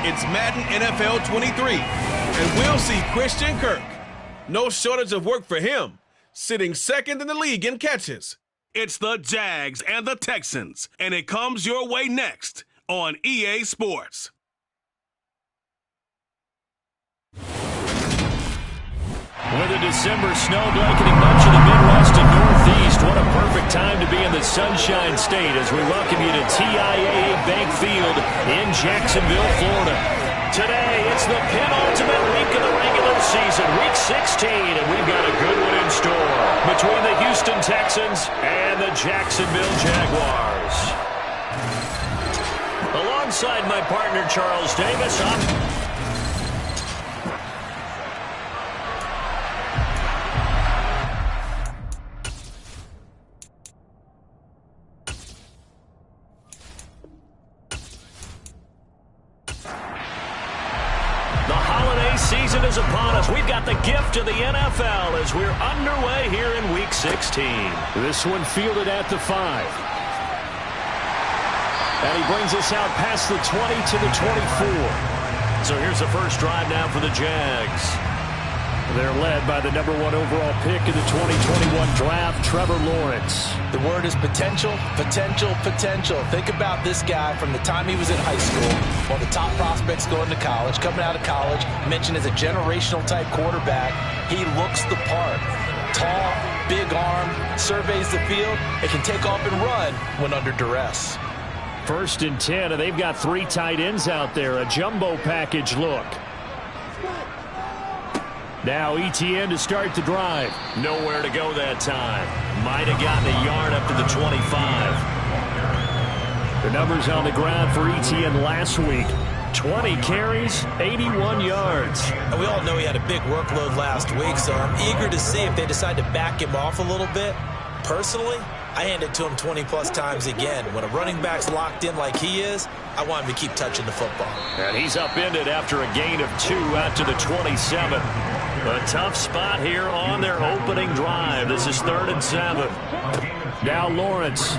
It's Madden NFL 23, and we'll see Christian Kirk. No shortage of work for him, sitting second in the league in catches. It's the Jags and the Texans, and it comes your way next on EA Sports. With a December snow blanketing much of the Midwest and Northeast, what a perfect time to be in the Sunshine State as we welcome you to TIAA Bank Field in Jacksonville, Florida. Today, it's the penultimate week of the regular season, Week 16, and we've got a good one in store between the Houston Texans and the Jacksonville Jaguars. Alongside my partner, Charles Davis, season is upon us. We've got the gift of the NFL as we're underway here in Week 16. This one fielded at the 5. And he brings us out past the 20 to the 24. So here's the first drive now for the Jags. They're led by the #1 overall pick in the 2021 draft, Trevor Lawrence. The word is potential, potential, potential. Think about this guy from the time he was in high school, one of the top prospects going to college, coming out of college, mentioned as a generational type quarterback. He looks the part. Tall, big arm, surveys the field, and can take off and run when under duress. 1st and 10, and they've got 3 tight ends out there, a jumbo package look. Now ETN to start the drive. Nowhere to go that time. Might have gotten a yard up to the 25. The numbers on the ground for ETN last week. 20 carries, 81 yards. And we all know he had a big workload last week, so I'm eager to see if they decide to back him off a little bit. Personally, I hand it to him 20-plus times again. When a running back's locked in like he is, I want him to keep touching the football. And he's upended after a gain of 2 out to the 27. A tough spot here on their opening drive. This is 3rd and 7. Now Lawrence.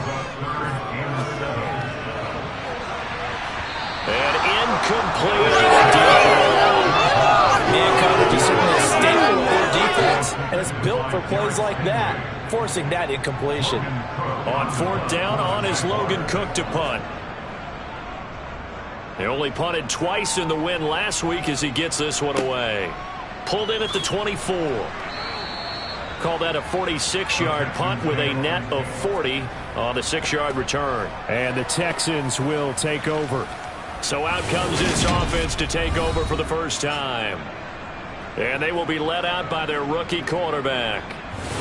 And incomplete. Man coverage is certainly a staple of their defense, and it's built for plays like that, forcing that incompletion. On 4th down, on is Logan Cook to punt. They only punted twice in the win last week as he gets this one away. Pulled in at the 24. Call that a 46-yard punt with a net of 40 on the 6-yard return. And the Texans will take over. So out comes this offense to take over for the first time. And they will be led out by their rookie quarterback.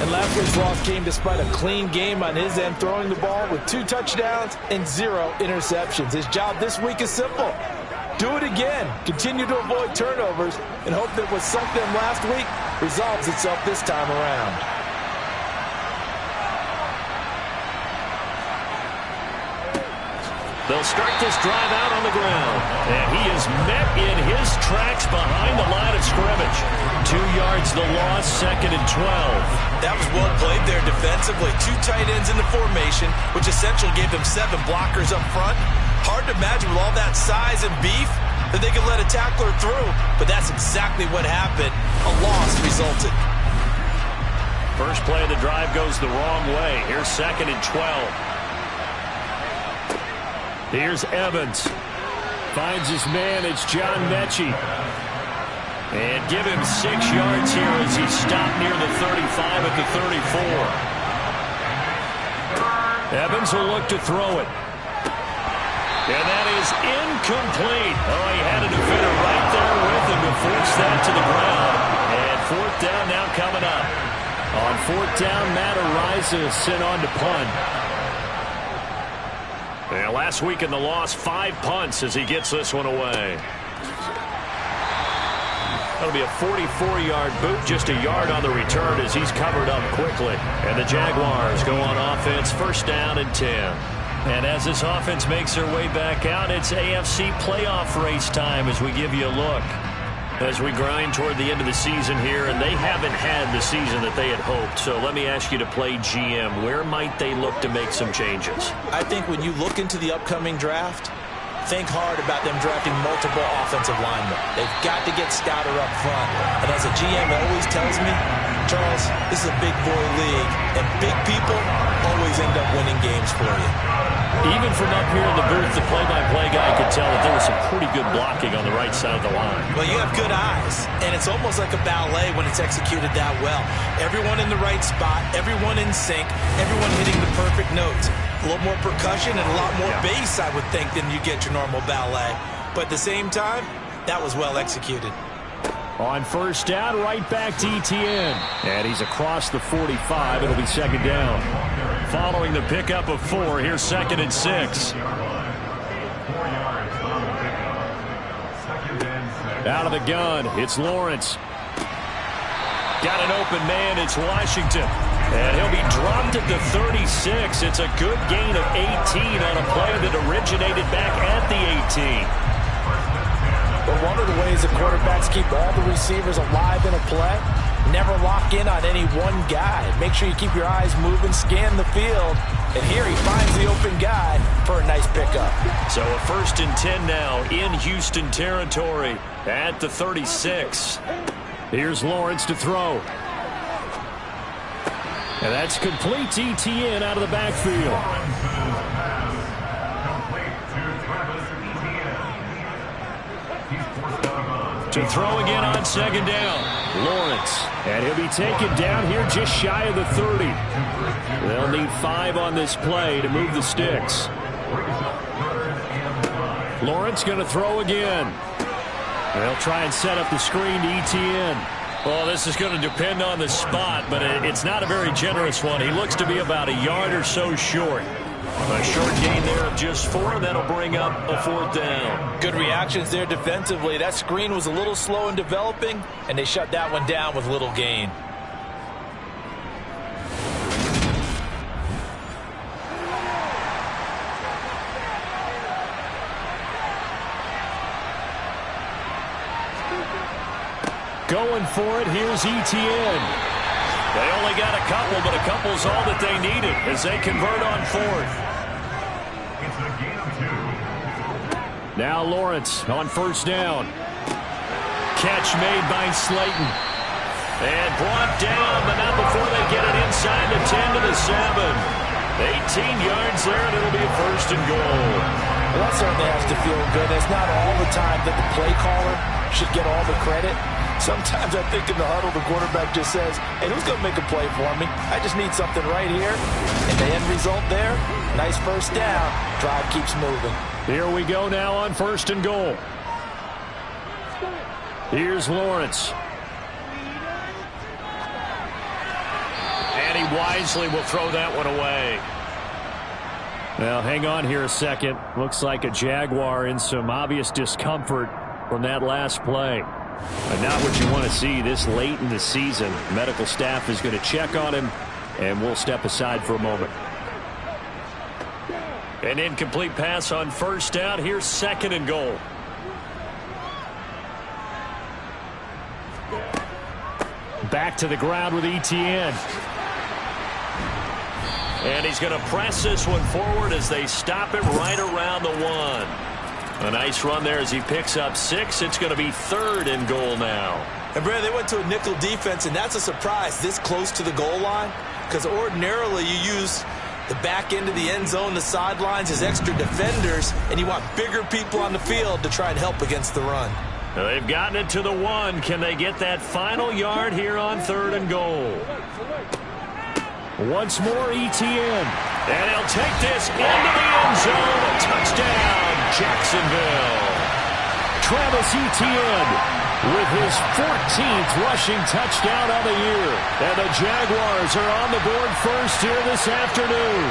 And last week's loss came despite a clean game on his end, throwing the ball with 2 touchdowns and 0 interceptions. His job this week is simple. Do it again. Continue to avoid turnovers and hope that what sunk them last week resolves itself this time around. They'll start this drive out on the ground. And he is met in his tracks behind the line of scrimmage. 2 yards the loss, 2nd and 12. That was well played there defensively. 2 tight ends in the formation, which essentially gave them 7 blockers up front. Hard to imagine with all that size and beef that they could let a tackler through, but that's exactly what happened. A loss resulted. First play of the drive goes the wrong way. Here's 2nd and 12. Here's Evans. Finds his man. It's John Mechie. And give him 6 yards here as he stopped near the 35 at the 34. Evans will look to throw it. And that is incomplete. Oh, he had a defender right there with him to force that to the ground. And 4th down now coming up. On 4th down, Matt Araiza is sent on to punt. And last week in the loss, 5 punts as he gets this one away. That'll be a 44-yard boot, just a yard on the return as he's covered up quickly. And the Jaguars go on offense, 1st down and 10. And as this offense makes their way back out, it's AFC playoff race time as we give you a look. As we grind toward the end of the season here, and they haven't had the season that they had hoped. So let me ask you to play GM. Where might they look to make some changes? I think when you look into the upcoming draft, think hard about them drafting multiple offensive linemen. They've got to get stouter up front. And as a GM always tells me, Charles, this is a big boy league, and big people always end up winning games for you. Even from up here in the booth, the play-by-play guy could tell that there was some pretty good blocking on the right side of the line. Well, you have good eyes, and it's almost like a ballet when it's executed that well. Everyone in the right spot, everyone in sync, everyone hitting the perfect notes. A little more percussion and a lot more bass, I would think, than you get your normal ballet. But at the same time, that was well executed. On first down, right back to ETN. And he's across the 45. It'll be second down. Following the pickup of 4, here's 2nd and 6. Out of the gun, it's Lawrence. Got an open man, it's Washington. And he'll be dropped at the 36. It's a good gain of 18 on a play that originated back at the 18. But one of the ways the quarterbacks keep all the receivers alive in a play, never lock in on any one guy. Make sure you keep your eyes moving, scan the field. And here he finds the open guy for a nice pickup. So a 1st and 10 now in Houston territory at the 36. Here's Lawrence to throw. And that's complete to ETN out of the backfield. To throw again on 2nd down. Lawrence. And he'll be taken down here just shy of the 30. They'll need 5 on this play to move the sticks. Lawrence going to throw again. They'll try and set up the screen to ETN. Well, this is going to depend on the spot, but it's not a very generous one. He looks to be about a yard or so short. A short gain there of just 4. That'll bring up a 4th down. Good reactions there defensively. That screen was a little slow in developing, and they shut that one down with little gain. Going for it, here's ETN. They only got a couple, but a couple's all that they needed as they convert on 4th. Now Lawrence on 1st down. Catch made by Slayton. And brought down, but not before they get it inside the 10 to the 7. 18 yards there, and it'll be a 1st and goal. Well, that certainly has to feel good. It's not all the time that the play caller should get all the credit. Sometimes I think in the huddle, the quarterback just says, hey, who's going to make a play for me? I just need something right here. And the end result there, nice 1st down. Drive keeps moving. Here we go now on 1st and goal. Here's Lawrence. And he wisely will throw that one away. Well, hang on here a second. Looks like a Jaguar in some obvious discomfort from that last play. But not what you want to see this late in the season. Medical staff is going to check on him, and we'll step aside for a moment. An incomplete pass on 1st down. Here's 2nd and goal. Back to the ground with ETN. And he's going to press this one forward as they stop it right around the 1. A nice run there as he picks up 6. It's going to be 3rd and goal now. And, Brad, they went to a nickel defense, and that's a surprise this close to the goal line, because ordinarily you use the back end of the end zone, the sidelines as extra defenders, and you want bigger people on the field to try and help against the run. They've gotten it to the 1. Can they get that final yard here on 3rd and goal? Once more, ETN. And he'll take this into the end zone. A touchdown, Jacksonville. Travis Etienne with his 14th rushing touchdown of the year. And the Jaguars are on the board first here this afternoon.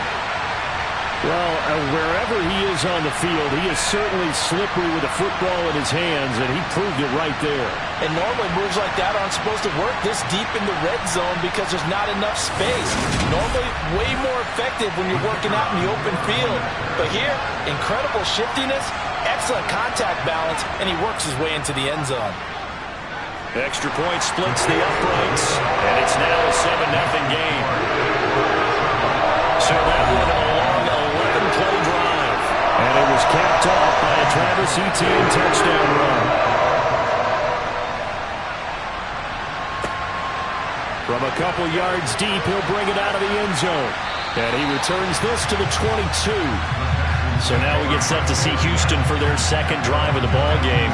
Well, wherever he is on the field, he is certainly slippery with a football in his hands, and he proved it right there. And normally moves like that aren't supposed to work this deep in the red zone because there's not enough space. Normally way more effective when you're working out in the open field. But here, incredible shiftiness, excellent contact balance, and he works his way into the end zone. Extra point splits the uprights, and it's now a 7-0 game. So that one a long 11-play drive. And it was capped off by a Travis Etienne touchdown run. From a couple yards deep, he'll bring it out of the end zone. And he returns this to the 22. So now we get set to see Houston for their second drive of the ball game.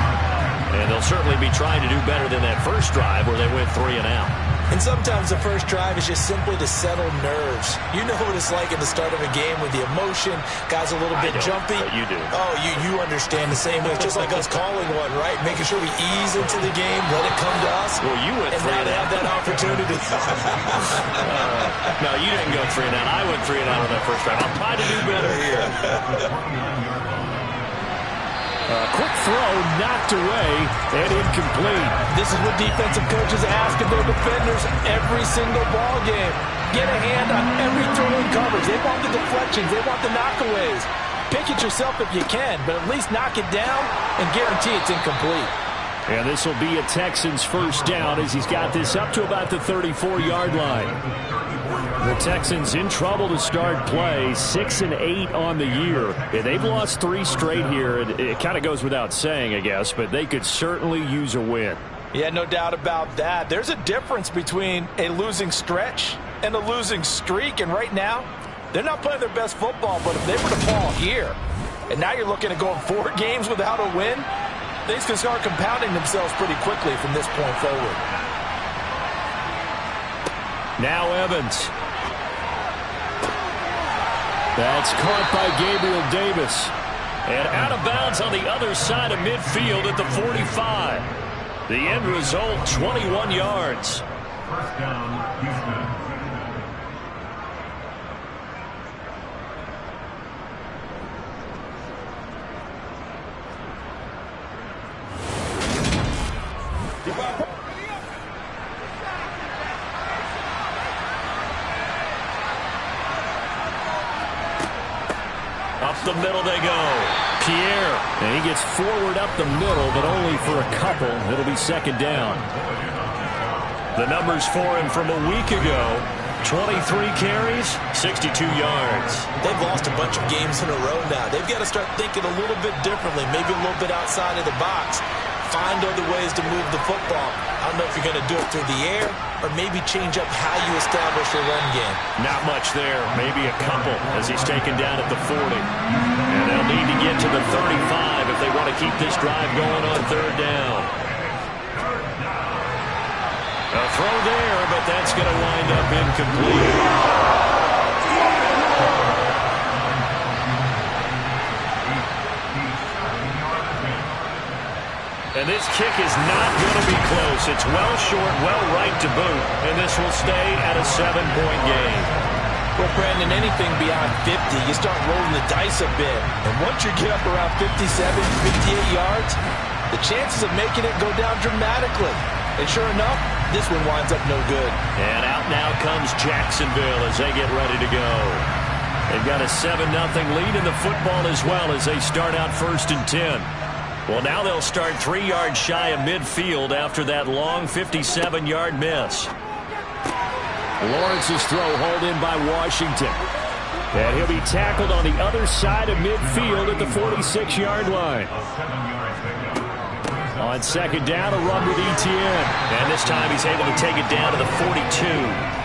And they'll certainly be trying to do better than that first drive where they went 3 and out. And sometimes the first drive is just simply to settle nerves. You know what it's like at the start of a game with the emotion. Guys a little bit jumpy. But you do. Oh, you understand the same way. It's just like us calling one, right? Making sure we ease into the game, let it come to us. Well, you went 3 and out. And now they have that opportunity. No, you didn't go 3 and out. I went 3 and out on that first drive. I'll try to do better here. Quick throw, knocked away, and incomplete. This is what defensive coaches ask of their defenders every single ball game. Get a hand on every throw in coverage. They want the deflections. They want the knockaways. Pick it yourself if you can, but at least knock it down and guarantee it's incomplete. And this will be a Texans first down as he's got this up to about the 34-yard line. The Texans in trouble to start play, 6-8 on the year. And they've lost 3 straight here. It kind of goes without saying, I guess, but they could certainly use a win. Yeah, no doubt about that. There's a difference between a losing stretch and a losing streak. And right now, they're not playing their best football, but if they were to fall here, and now you're looking at going 4 games without a win, things can start compounding themselves pretty quickly from this point forward. Now Evans. That's caught by Gabriel Davis. And out of bounds on the other side of midfield at the 45. The end result, 21 yards. First down, Houston. Up the middle they go. Pierre. And he gets forward up the middle, but only for a couple. It'll be second down. The numbers for him from a week ago. 23 carries, 62 yards. They've lost a bunch of games in a row now. They've got to start thinking a little bit differently, maybe a little bit outside of the box. Find other ways to move the football. I don't know if you're going to do it through the air or maybe change up how you establish your run game. Not much there. Maybe a couple as he's taken down at the 40. And they'll need to get to the 35 if they want to keep this drive going on third down. A throw there, but that's going to wind up incomplete. And this kick is not going to be close. It's well short, well right to boot. And this will stay at a 7-point game. Well, Brandon, anything beyond 50, you start rolling the dice a bit. And once you get up around 57, 58 yards, the chances of making it go down dramatically. And sure enough, this one winds up no good. And out now comes Jacksonville as they get ready to go. They've got a 7-0 lead in the football as well as they start out 1st and 10. Well, now they'll start 3 yards shy of midfield after that long 57-yard miss. Lawrence's throw hauled in by Washington. And he'll be tackled on the other side of midfield at the 46-yard line. On second down, a run with Etienne. And this time he's able to take it down to the 42.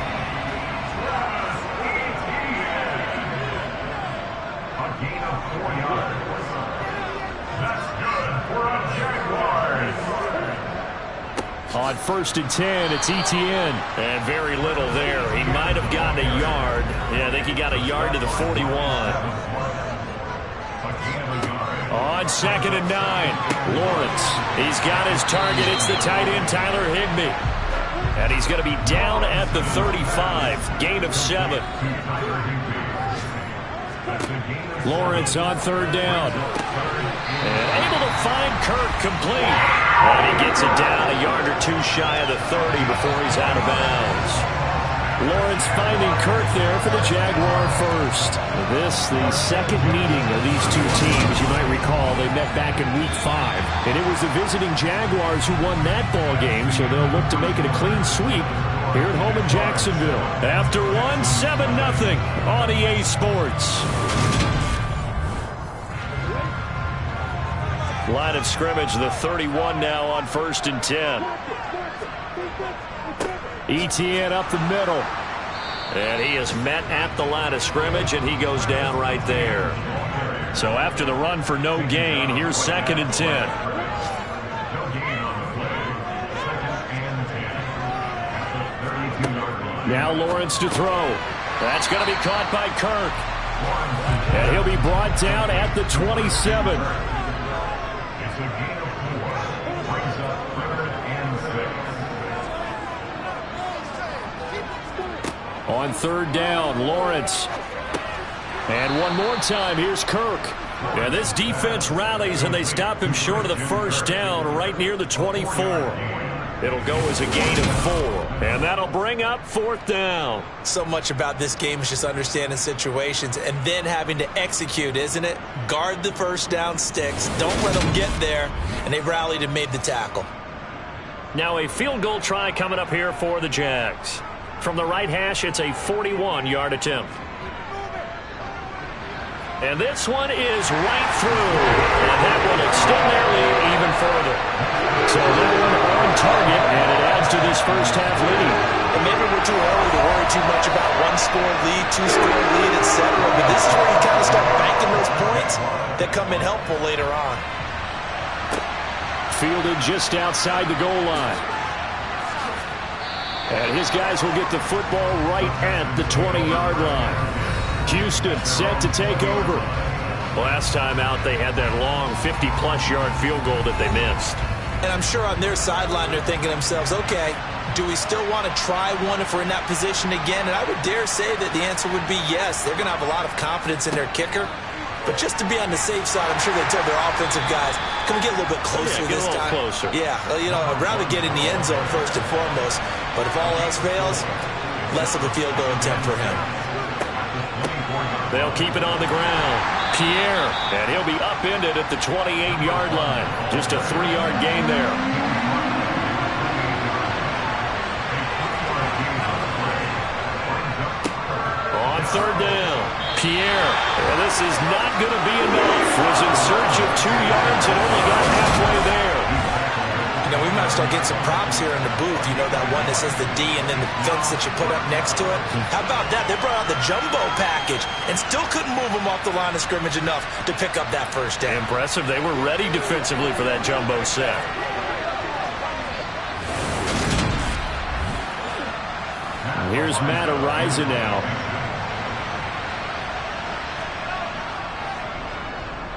On 1st and 10, it's Etienne. And very little there. He might have gotten a yard. Yeah, I think he got a yard to the 41. On 2nd and 9, Lawrence. He's got his target. It's the tight end, Tyler Higbee. And he's going to be down at the 35. Gain of 7. Lawrence on 3rd down. And able to find Kirk complete. And he gets it down a yard or 2 shy of the 30 before he's out of bounds. Lawrence finding Kirk there for the Jaguar first. This, the second meeting of these two teams. You might recall they met back in Week 5. And it was the visiting Jaguars who won that ball game, so they'll look to make it a clean sweep here at home in Jacksonville. After one, 7-0 on EA Sports. Line of scrimmage, the 31 now on 1st and 10. ETN up the middle. And he is met at the line of scrimmage, and he goes down right there. So after the run for no gain, here's 2nd and 10. Now Lawrence to throw. That's going to be caught by Kirk. And he'll be brought down at the 27. It's a gain of 4. Brings up 3rd and 6. On 3rd down, Lawrence. And one more time, here's Kirk. Yeah, this defense rallies, and they stop him short of the 1st down right near the 24. It'll go as a gain of 4. And that'll bring up 4th down. So much about this game is just understanding situations and then having to execute, isn't it? Guard the 1st down sticks. Don't let them get there. And they rallied and made the tackle. Now a field goal try coming up here for the Jags. From the right hash, it's a 41-yard attempt. And this one is right through. And that will extend their lead even further. So that one on target, and it adds to this first half lead. And maybe we're too early to worry too much about 1-score lead, 2-score lead, etc. But this is where you kind of start banking those points that come in helpful later on. Fielded just outside the goal line. And his guys will get the football right at the 20-yard line. Houston set to take over. Last time out, they had that long 50-plus yard field goal that they missed. And I'm sure on their sideline they're thinking to themselves, okay, do we still want to try one if we're in that position again? And I would dare say that the answer would be yes. They're going to have a lot of confidence in their kicker. But just to be on the safe side, I'm sure they told their offensive guys, can we get a little bit closer this time? Closer. Yeah, you know, I'd rather get in the end zone first and foremost. But if all else fails, less of a field goal attempt for him. They'll keep it on the ground. Pierre, and he'll be upended at the 28-yard line. Just a 3-yard gain there. On 3rd down, Pierre. And this is not going to be enough. Was in search of 2 yards and only got halfway there. You know, we might start getting some props here in the booth. You know, that one that says the D and then the fence that you put up next to it. How about that? They brought out the jumbo package and still couldn't move them off the line of scrimmage enough to pick up that 1st down. Impressive. They were ready defensively for that jumbo set. Here's Matt Ariza now.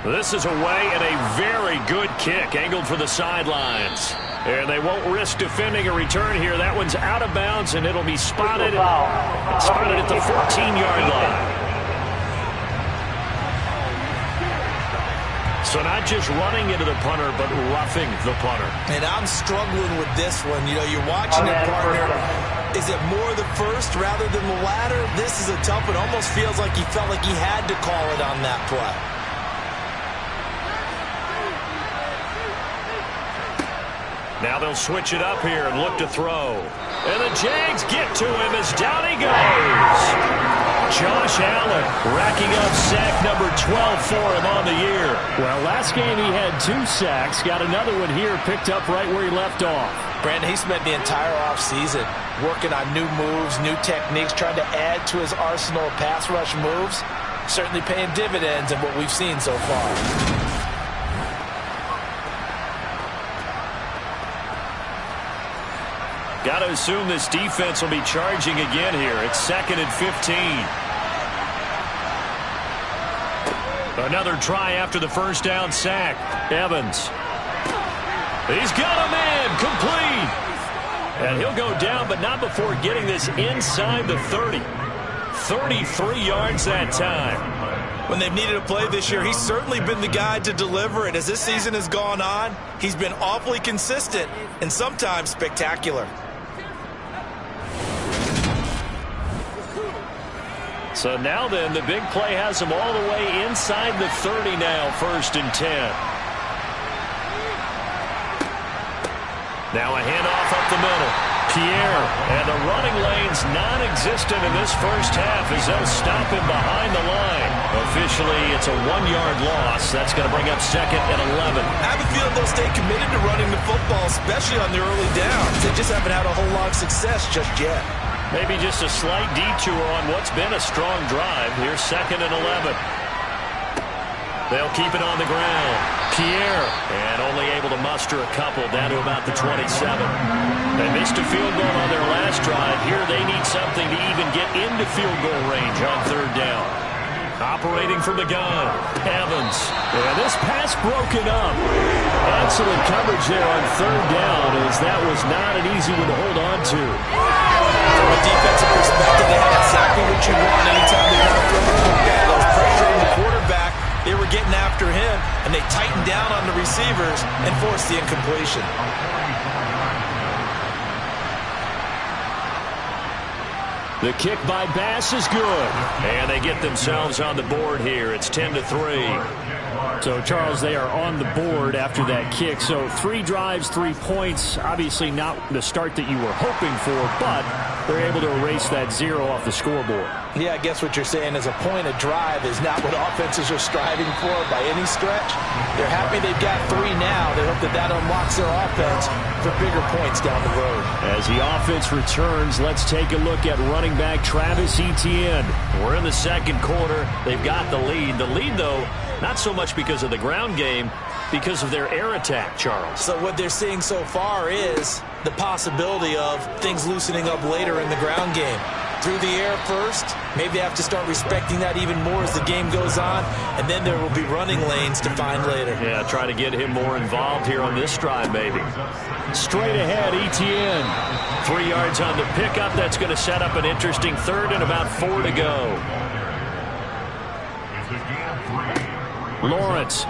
This is away and a very good kick angled for the sidelines. And they won't risk defending a return here. That one's out of bounds, and it'll be spotted at the 14-yard line. So not just running into the punter, but roughing the punter. And I'm struggling with this one. You know, you're watching it, partner. Is it more the first rather than the latter? This is a tough one. Almost feels like he felt like he had to call it on that play. Now they'll switch it up here and look to throw. And the Jags get to him as down he goes. Josh Allen racking up sack number 12 for him on the year. Well, last game he had 2 sacks. Got another one here picked up right where he left off. Brandon, he spent the entire offseason working on new moves, new techniques, trying to add to his arsenal of pass rush moves. Certainly paying dividends in what we've seen so far. Got to assume this defense will be charging again here. It's 2nd and 15. Another try after the 1st down sack. Evans. He's got a man complete. And he'll go down, but not before getting this inside the 30. 33 yards that time. When they've needed a play this year, he's certainly been the guy to deliver it. As this season has gone on, he's been awfully consistent and sometimes spectacular. So now then, the big play has him all the way inside the 30 now, 1st and 10. Now a handoff up the middle. Pierre, and the running lane's non-existent in this first half as they'll stop him behind the line. Officially, it's a 1-yard loss. That's going to bring up second and 11. I have a feeling they'll stay committed to running the football, especially on the early downs. They just haven't had a whole lot of success just yet. Maybe just a slight detour on what's been a strong drive. Here's second and 11. They'll keep it on the ground. Pierre, and only able to muster a couple down to about the 27. They missed a field goal on their last drive. Here they need something to even get into field goal range on third down. Operating from the gun, Evans. And this pass broken up. Excellent coverage there on third down, as that was not an easy one to hold on to. From a defensive perspective, they had exactly what you want anytime they got to throw the football. Those pressure on the quarterback. They were getting after him, and they tightened down on the receivers and forced the incompletion. The kick by Bass is good. And they get themselves on the board here. It's 10-3. So, Charles, they are on the board after that kick. So 3 drives, 3 points. Obviously not the start that you were hoping for, but they're able to erase that 0 off the scoreboard. Yeah, I guess what you're saying is a point a drive is not what offenses are striving for by any stretch. They're happy they've got 3 now. They hope that that unlocks their offense for bigger points down the road. As the offense returns, let's take a look at running back Travis Etienne. We're in the second quarter. They've got the lead. The lead, though, not so much because of the ground game, because of their air attack, Charles. So what they're seeing so far is the possibility of things loosening up later in the ground game. Through the air first, maybe they have to start respecting that even more as the game goes on, and then there will be running lanes to find later. Yeah, try to get him more involved here on this drive, maybe. Straight ahead, Etienne. 3 yards on the pickup. That's going to set up an interesting third and about 4 to go. Lawrence.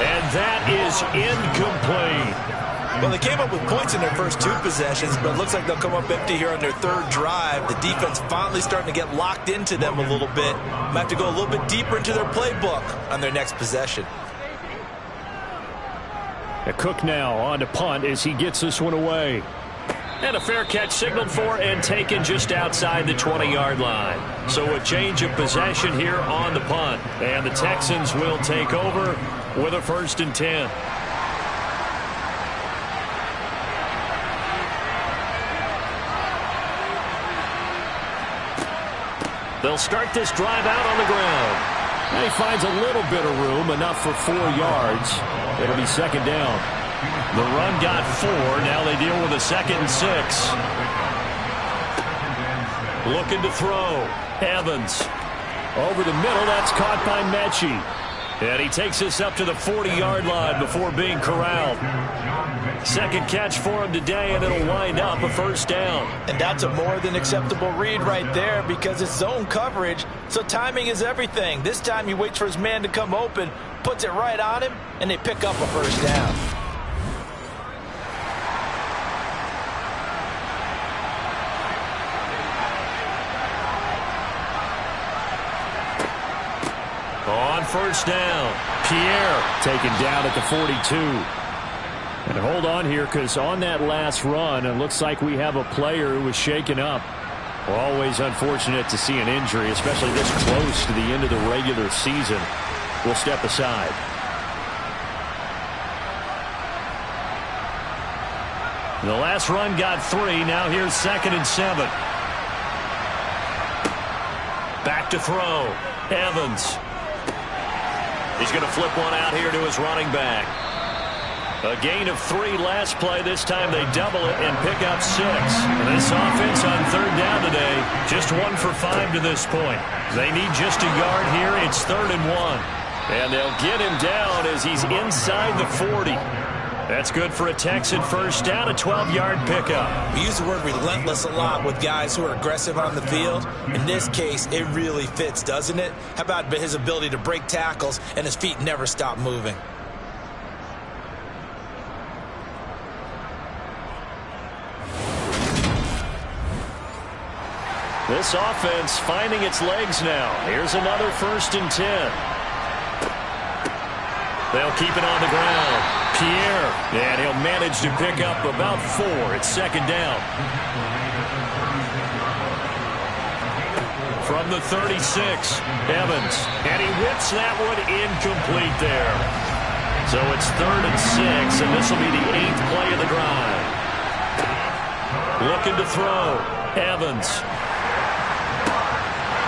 And that is incomplete. Well, they came up with points in their first 2 possessions, but it looks like they'll come up empty here on their third drive. The defense finally starting to get locked into them a little bit. Might have to go a little bit deeper into their playbook on their next possession. Cook now on to punt as he gets this one away. And a fair catch signaled for and taken just outside the 20-yard line. So a change of possession here on the punt. And the Texans will take over with a 1st and 10. They'll start this drive out on the ground. And he finds a little bit of room, enough for 4 yards. It'll be second down. The run got 4. Now they deal with a 2nd and 6. Looking to throw. Evans. Over the middle. That's caught by Mechie. And he takes this up to the 40-yard line before being corralled. Second catch for him today, and it'll wind up a 1st down. And that's a more than acceptable read right there because it's zone coverage, so timing is everything. This time he waits for his man to come open, puts it right on him, and they pick up a 1st down. On 1st down, Pierre taken down at the 42. And hold on here, because on that last run, it looks like we have a player who was shaken up. We're always unfortunate to see an injury, especially this close to the end of the regular season. We'll step aside. The last run got 3. Now here's 2nd and 7. Back to throw. Evans. He's going to flip one out here to his running back. A gain of 3 last play. This time they double it and pick up 6. This offense on third down today, just 1 for 5 to this point. They need just a yard here. It's 3rd and 1. And they'll get him down as he's inside the 40. That's good for a Texan 1st down, a 12-yard pickup. We use the word relentless a lot with guys who are aggressive on the field. In this case, it really fits, doesn't it? How about his ability to break tackles and his feet never stop moving? This offense finding its legs now. Here's another 1st and 10. They'll keep it on the ground. Pierre, and he'll manage to pick up about 4. It's second down. From the 36, Evans, and he whips that one incomplete there. So it's 3rd and 6, and this will be the 8th play of the drive. Looking to throw, Evans.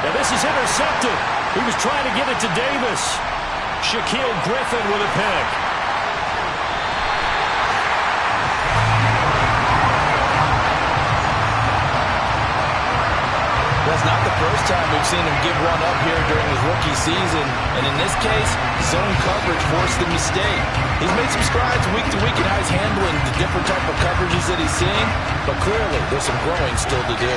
And this is intercepted. He was trying to get it to Davis. Shaquille Griffin with a pick. Well, it's not the first time we've seen him give one up here during his rookie season. And in this case, zone coverage forced the mistake. He's made some strides week to week in how he's handling the different type of coverages that he's seeing. But clearly, there's some growing still to do.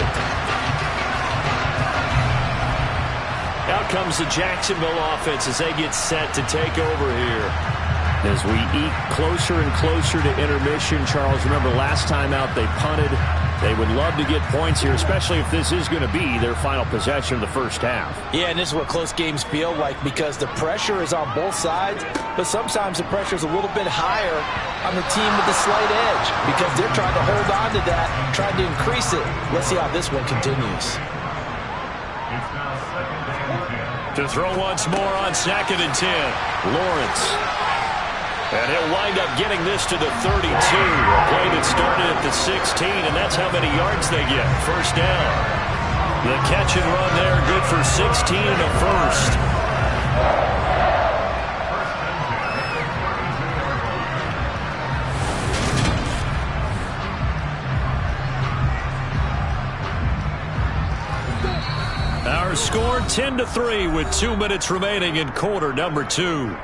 Out comes the Jacksonville offense as they get set to take over here. As we eat closer and closer to intermission, Charles, remember last time out they punted. They would love to get points here, especially if this is going to be their final possession of the first half. Yeah, and this is what close games feel like because the pressure is on both sides, but sometimes the pressure is a little bit higher on the team with the slight edge because they're trying to hold on to that, trying to increase it. Let's see how this one continues. To throw once more on 2nd and 10. Lawrence. And he'll wind up getting this to the 32. A play that started at the 16, and that's how many yards they get. First down. The catch and run there, good for 16 and a first. Our score 10-3 with 2 minutes remaining in quarter number 2.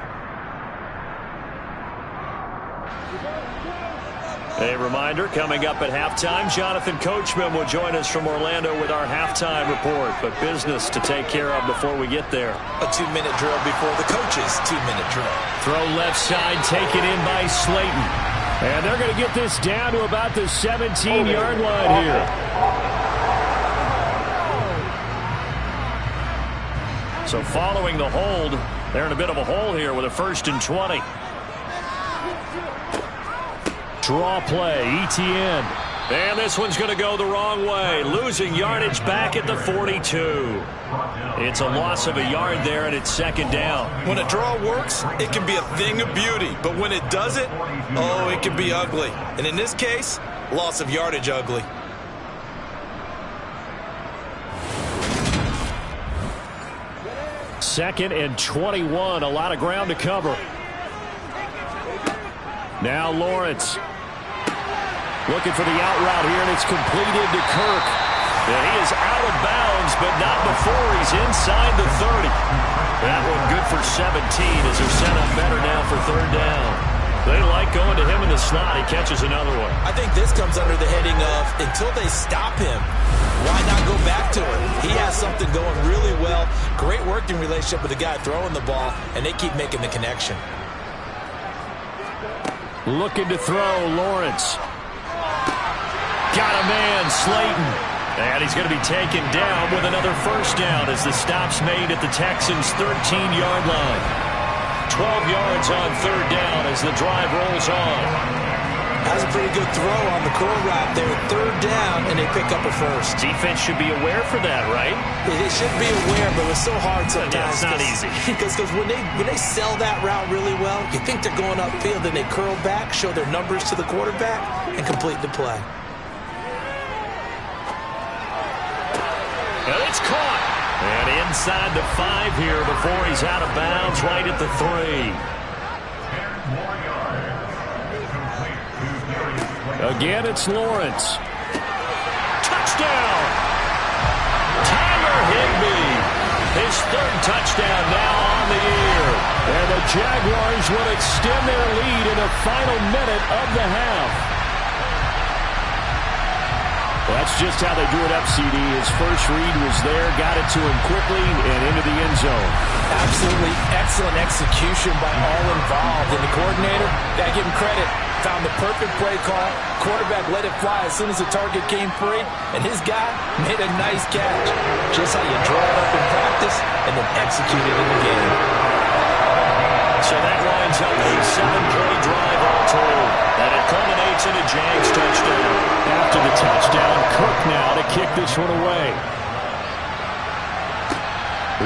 A reminder, coming up at halftime, Jonathan Coachman will join us from Orlando with our halftime report. But business to take care of before we get there. A 2-minute drill before the coach's 2-minute drill. Throw left side, taken in by Slayton. And they're going to get this down to about the 17-yard line here. So following the hold, they're in a bit of a hole here with a 1st and 20. Draw play, ETN. And this one's going to go the wrong way. Losing yardage back at the 42. It's a loss of a yard there, and it's 2nd down. When a draw works, it can be a thing of beauty. But when it doesn't, oh, it can be ugly. And in this case, loss of yardage ugly. Second and 21. A lot of ground to cover. Now Lawrence. Looking for the out route here, and it's completed to Kirk. And he is out of bounds, but not before he's inside the 30. That one good for 17 as they're set up better now for 3rd down. They like going to him in the slot. He catches another one. I think this comes under the heading of until they stop him, why not go back to it? He has something going really well. Great working relationship with the guy throwing the ball, and they keep making the connection. Looking to throw, Lawrence. Got a man, Slayton. And he's going to be taken down with another 1st down as the stop's made at the Texans' 13-yard line. 12 yards on 3rd down as the drive rolls on. That's a pretty good throw on the curl route there. 3rd down, and they pick up a 1st. Defense should be aware for that, right? They should be aware, but it's so hard sometimes. Yeah, it's not easy. Because when they sell that route really well, you think they're going upfield, then they curl back, show their numbers to the quarterback, and complete the play. And it's caught. And inside the 5 here before he's out of bounds, right at the 3. Again, it's Lawrence. Touchdown! Tyler Higbee. His 3rd touchdown now on the year. And the Jaguars will extend their lead in the final minute of the half. That's just how they do it up, CD. His first read was there, got it to him quickly, and into the end zone. Absolutely excellent execution by all involved. And the coordinator, gotta give him credit, found the perfect play call. Quarterback let it fly as soon as the target came free, and his guy made a nice catch. Just how you draw it up in practice and then execute it in the game. So that lines up a 7-play drive all It's a Jags touchdown. After the touchdown, Cook now to kick this one away.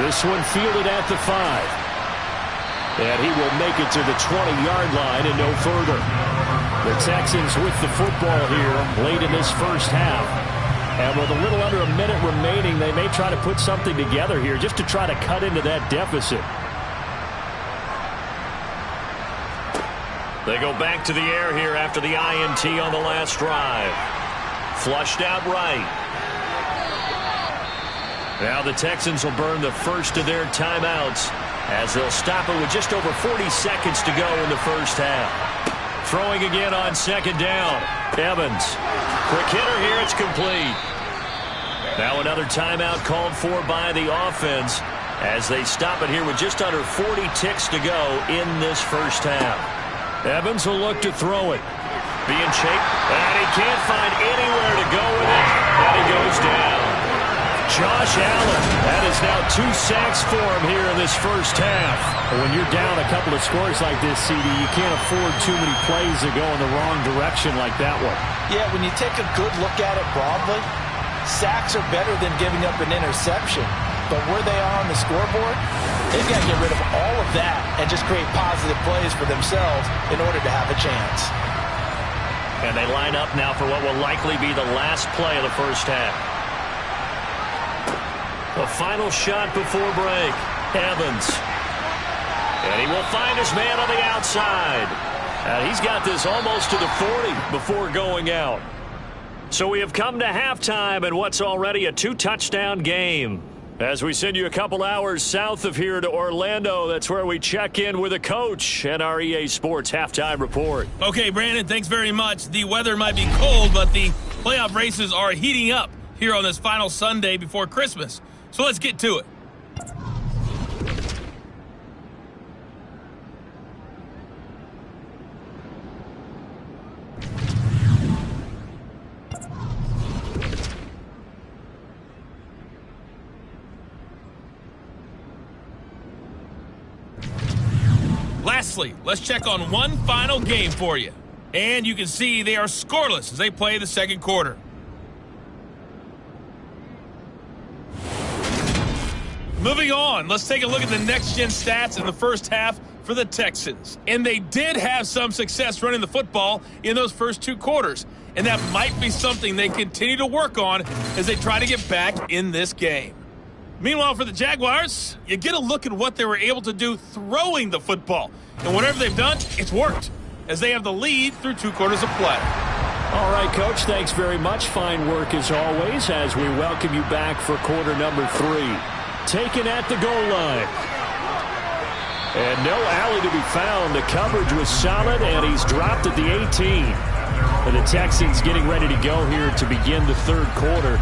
This one fielded at the 5. And he will make it to the 20-yard line and no further. The Texans with the football here late in this first half. And with a little under a minute remaining, they may try to put something together here just to try to cut into that deficit. They go back to the air here after the INT on the last drive. Flushed out right. Now the Texans will burn the first of their timeouts as they'll stop it with just over 40 seconds to go in the first half. Throwing again on second down. Evans. Quick hitter here. It's complete. Now another timeout called for by the offense as they stop it here with just under 40 ticks to go in this first half. Evans will look to throw it. Being chased. And he can't find anywhere to go with it. And he goes down. Josh Allen, that is now 2 sacks for him here in this first half. When you're down a couple of scores like this, CD, you can't afford too many plays to go in the wrong direction like that one. Yeah, when you take a good look at it broadly, sacks are better than giving up an interception. But where they are on the scoreboard, they've got to get rid of all of that and just create positive plays for themselves in order to have a chance. And they line up now for what will likely be the last play of the first half. The final shot before break. Evans. And he will find his man on the outside. And he's got this almost to the 40 before going out. So we have come to halftime in what's already a 2-touchdown game. As we send you a couple hours south of here to Orlando, that's where we check in with a coach and our EA Sports halftime report. Okay, Brandon, thanks very much. The weather might be cold, but the playoff races are heating up here on this final Sunday before Christmas. So let's get to it. Lastly, let's check on one final game for you. And you can see they are scoreless as they play the second quarter. Moving on, let's take a look at the next-gen stats in the first half for the Texans. And they did have some success running the football in those first 2 quarters. And that might be something they continue to work on as they try to get back in this game. Meanwhile, for the Jaguars, you get a look at what they were able to do throwing the football. And whatever they've done, it's worked, as they have the lead through 2 quarters of play. All right, Coach, thanks very much. Fine work as always as we welcome you back for quarter number 3. Taken at the goal line. And no alley to be found. The coverage was solid, and he's dropped at the 18. And the Texans getting ready to go here to begin the third quarter.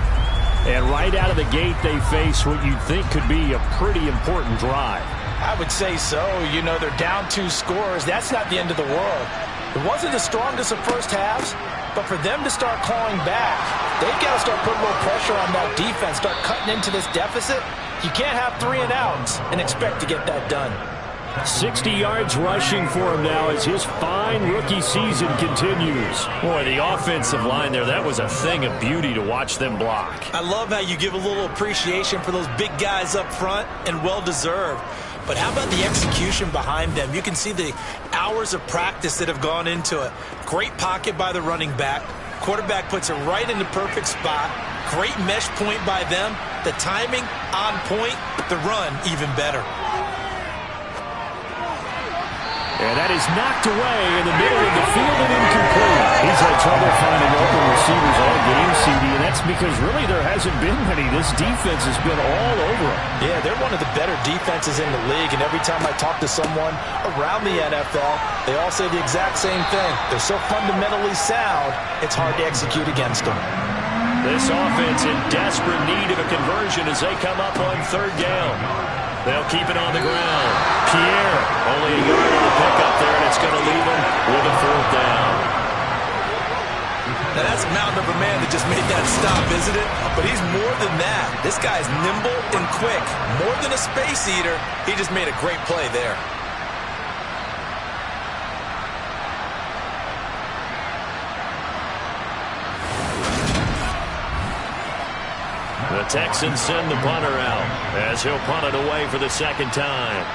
And right out of the gate, they face what you'd think could be a pretty important drive. I would say so. You know, they're down 2 scores. That's not the end of the world. It wasn't the strongest of first halves, but for them to start clawing back, they've got to start putting a little pressure on that defense, start cutting into this deficit. You can't have 3 and outs and expect to get that done. 60 yards rushing for him now as his fine rookie season continues. Boy, the offensive line there, that was a thing of beauty to watch them block. I love how you give a little appreciation for those big guys up front, and well-deserved. But how about the execution behind them? You can see the hours of practice that have gone into it. Great pocket by the running back. Quarterback puts it right in the perfect spot. Great mesh point by them. The timing on point. The run even better. And that is knocked away in the middle of the field and incomplete. He's had trouble finding open receivers all game, CD, and that's because really there hasn't been many. This defense has been all over him. Yeah, they're one of the better defenses in the league, and every time I talk to someone around the NFL, they all say the exact same thing. They're so fundamentally sound, it's hard to execute against them. This offense in desperate need of a conversion as they come up on third down. They'll keep it on the ground. Pierre, only a yard on the pickup there, and it's going to leave him with a 4th down. Now that's a mountain of a man that just made that stop, isn't it? But he's more than that. This guy's nimble and quick. More than a space eater, he just made a great play there. Texans send the punter out as he'll punt it away for the second time.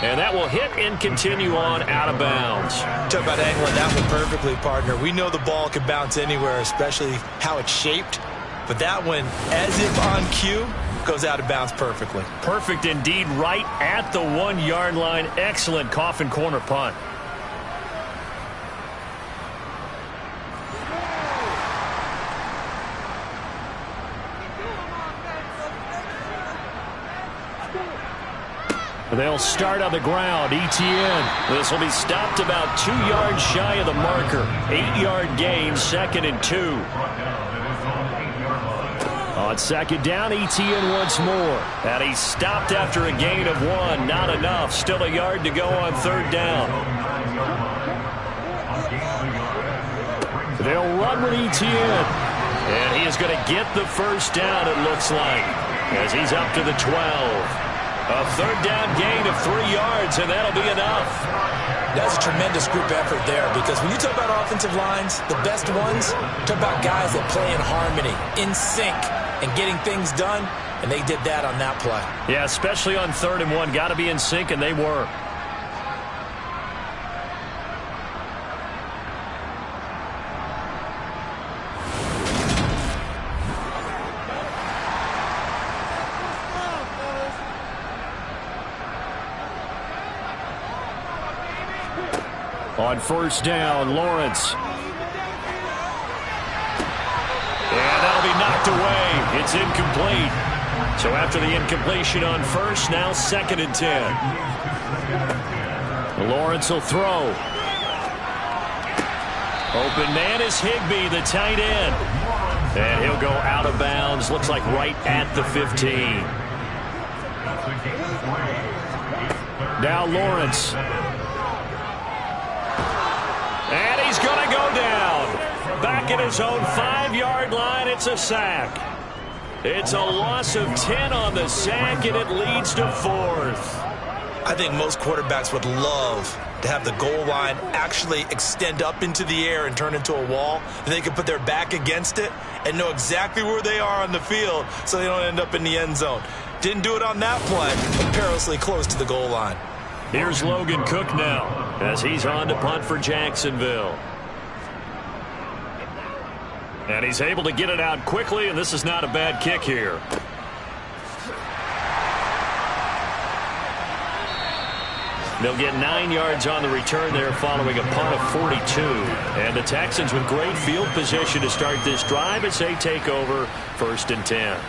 And that will hit and continue on out of bounds. Talk about angling that one perfectly, partner. We know the ball can bounce anywhere, especially how it's shaped. But that one, as if on cue, goes out of bounds perfectly. Perfect indeed, right at the 1-yard line. Excellent coffin corner punt. They'll start on the ground. ETN. This will be stopped about 2 yards shy of the marker. 8-yard gain, 2nd and 2. On 2nd down, ETN once more. And he's stopped after a gain of 1. Not enough. Still a yard to go on 3rd down. They'll run with ETN. And he is going to get the first down, it looks like, as he's up to the 12. A 3rd down gain of 3 yards, and that'll be enough. That's a tremendous group effort there, because when you talk about offensive lines, the best ones, talk about guys that play in harmony, in sync, and getting things done, and they did that on that play. Yeah, especially on 3rd and 1. Got to be in sync, and they were. On 1st down, Lawrence. And that'll be knocked away. It's incomplete. So after the incompletion on 1st, now 2nd and 10. Lawrence will throw. Open man is Higbee, the tight end. And he'll go out of bounds. Looks like right at the 15. Now Lawrence. And he's going to go down. Back at his own 5-yard line, it's a sack. It's a loss of 10 on the sack, and it leads to 4th. I think most quarterbacks would love to have the goal line actually extend up into the air and turn into a wall. And they can put their back against it and know exactly where they are on the field so they don't end up in the end zone. Didn't do it on that play, but perilously close to the goal line. Here's Logan Cook now as he's on to punt for Jacksonville. And he's able to get it out quickly, and this is not a bad kick here. They'll get 9 yards on the return there following a punt of 42. And the Texans with great field position to start this drive as they take over 1st and 10.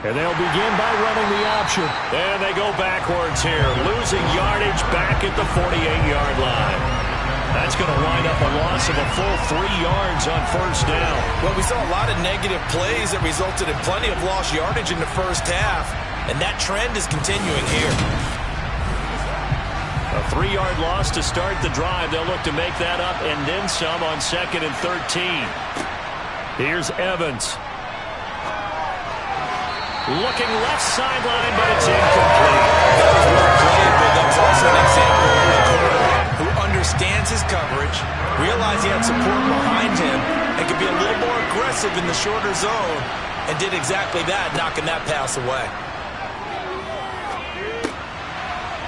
And they'll begin by running the option. And they go backwards here, losing yardage back at the 48-yard line. That's going to wind up a loss of a full 3 yards on 1st down. Well, we saw a lot of negative plays that resulted in plenty of lost yardage in the first half, and that trend is continuing here. A 3-yard loss to start the drive. They'll look to make that up and then some on 2nd and 13. Here's Evans. Looking left sideline, but it's incomplete. That was well played, but that was also an example of a quarterback who understands his coverage, realized he had support behind him, and could be a little more aggressive in the shorter zone, and did exactly that, knocking that pass away.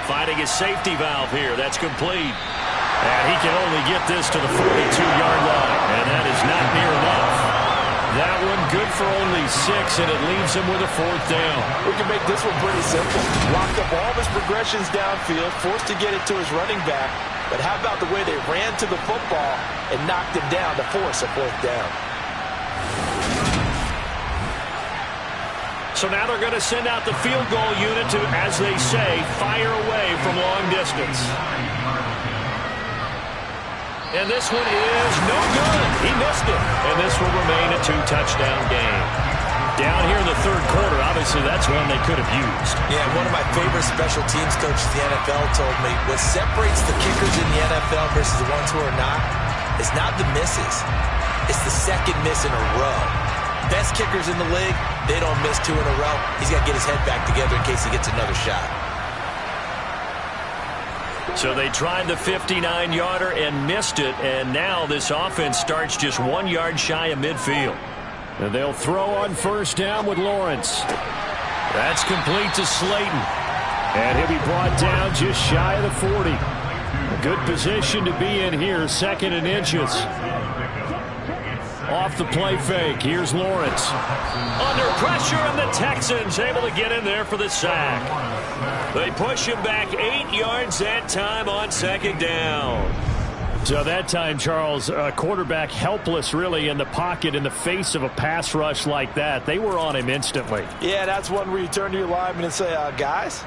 Finding his safety valve here. That's complete. And he can only get this to the 42-yard line, and that is not near enough. That one good for only 6, and it leaves him with a 4th down. We can make this one pretty simple. Locked up all of his progressions downfield, forced to get it to his running back. But how about the way they ran to the football and knocked him down to force a 4th down? So now they're going to send out the field goal unit to, as they say, fire away from long distance. And this one is no good. He missed it. And this will remain a 2-touchdown game. Down here in the 3rd quarter, obviously that's one they could have used. Yeah, one of my favorite special teams coaches in the NFL told me what separates the kickers in the NFL versus the ones who are not is not the misses. It's the second miss in a row. Best kickers in the league, they don't miss 2 in a row. He's got to get his head back together in case he gets another shot. So they tried the 59-yarder and missed it, and now this offense starts just 1 yard shy of midfield. And they'll throw on first down with Lawrence. That's complete to Slayton. And he'll be brought down just shy of the 40. A good position to be in here, 2nd and inches. Off the play fake, here's Lawrence. Under pressure, and the Texans able to get in there for the sack. They push him back 8 yards that time on 2nd down. So that time, Charles, quarterback helpless really in the pocket in the face of a pass rush like that. They were on him instantly. Yeah, that's one where you turn to your lineman and say, guys,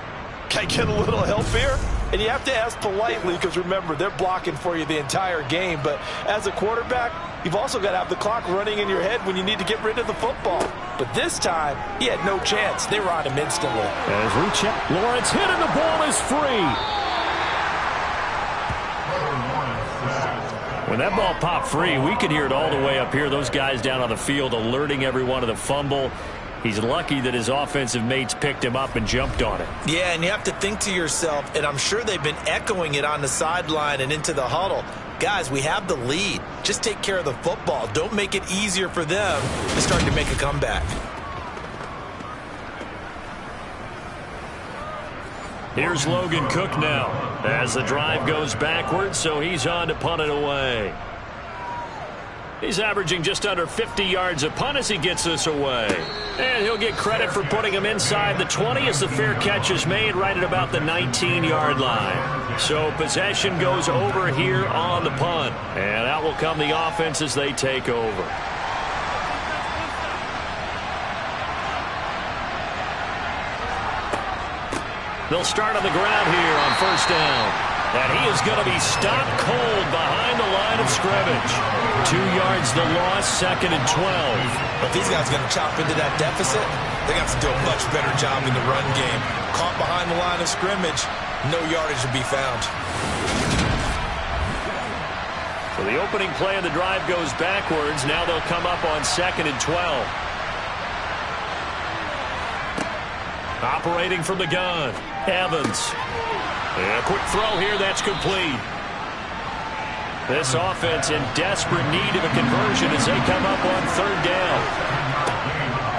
can I get a little help here? And you have to ask politely because, remember, they're blocking for you the entire game. But as a quarterback, you've also got to have the clock running in your head when you need to get rid of the football. But this time, he had no chance. They were on him instantly. As we check, Lawrence hit and the ball is free. When that ball popped free, we could hear it all the way up here. Those guys down on the field alerting everyone of the fumble. He's lucky that his offensive mates picked him up and jumped on it. Yeah, and you have to think to yourself, and I'm sure they've been echoing it on the sideline and into the huddle. Guys, we have the lead. Just take care of the football. Don't make it easier for them to start to make a comeback. Here's Logan Cook now as the drive goes backwards, so he's on to punt it away. He's averaging just under 50 yards a punt as he gets this away. And he'll get credit for putting him inside the 20 as the fair catch is made right at about the 19-yard line. So possession goes over here on the punt. And out will come the offense as they take over. They'll start on the ground here on first down. And he is going to be stopped cold behind the line of scrimmage. 2 yards the loss, 2nd and 12. But these guys are going to chop into that deficit. They got to do a much better job in the run game. Caught behind the line of scrimmage, no yardage to be found. So the opening play of the drive goes backwards. Now they'll come up on 2nd and 12. Operating from the gun, Evans. And a quick throw here, that's complete. This offense in desperate need of a conversion as they come up on 3rd down.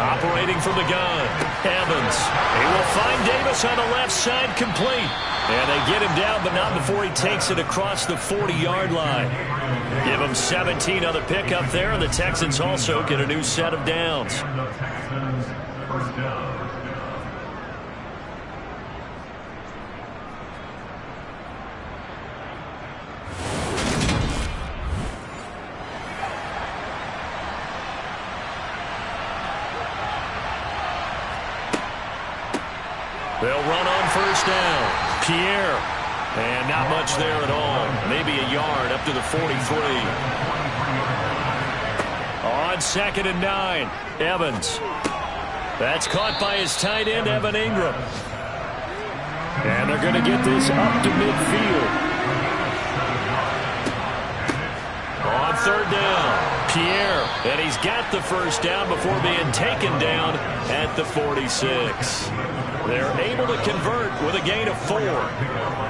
Operating from the gun, Evans. He will find Davis on the left side, complete. And they get him down, but not before he takes it across the 40-yard line. Give him 17 on the pickup there, and the Texans also get a new set of downs. First down. They'll run on first down. Pierre. And not much there at all. Maybe a yard up to the 43. On 2nd and 9. Evans. That's caught by his tight end, Evan Ingram. And they're going to get this up to midfield. On 3rd down, Pierre. And he's got the first down before being taken down at the 46. They're able to convert with a gain of 4.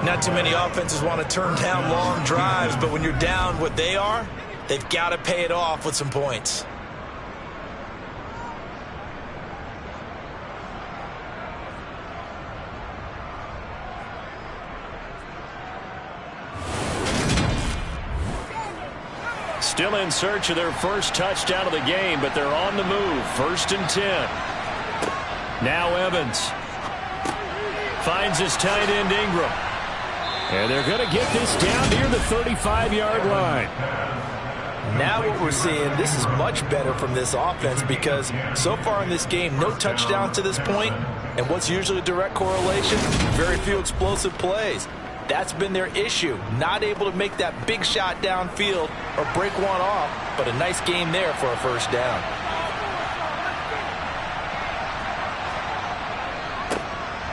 Not too many offenses want to turn down long drives, but when you're down what they are, they've got to pay it off with some points. Still in search of their first touchdown of the game, but they're on the move. 1st and 10. Now Evans finds his tight end Ingram. And they're going to get this down near the 35-yard line. Now what we're seeing, this is much better from this offense because so far in this game, no touchdown to this point. And what's usually a direct correlation? Very few explosive plays. That's been their issue. Not able to make that big shot downfield or break one off, but a nice game there for a first down.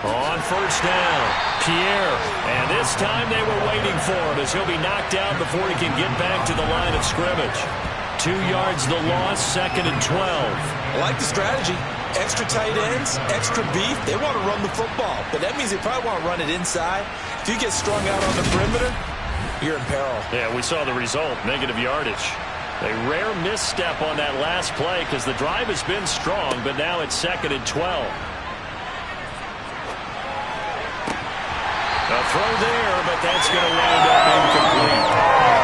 On first down, Pierre. And this time they were waiting for him as he'll be knocked out before he can get back to the line of scrimmage. 2 yards the loss, 2nd and 12. I like the strategy. Extra tight ends, extra beef. They want to run the football, but that means they probably want to run it inside. If you get strung out on the perimeter, you're in peril. Yeah, we saw the result, negative yardage. A rare misstep on that last play because the drive has been strong, but now it's 2nd and 12. A throw there, but that's going to wind up incomplete.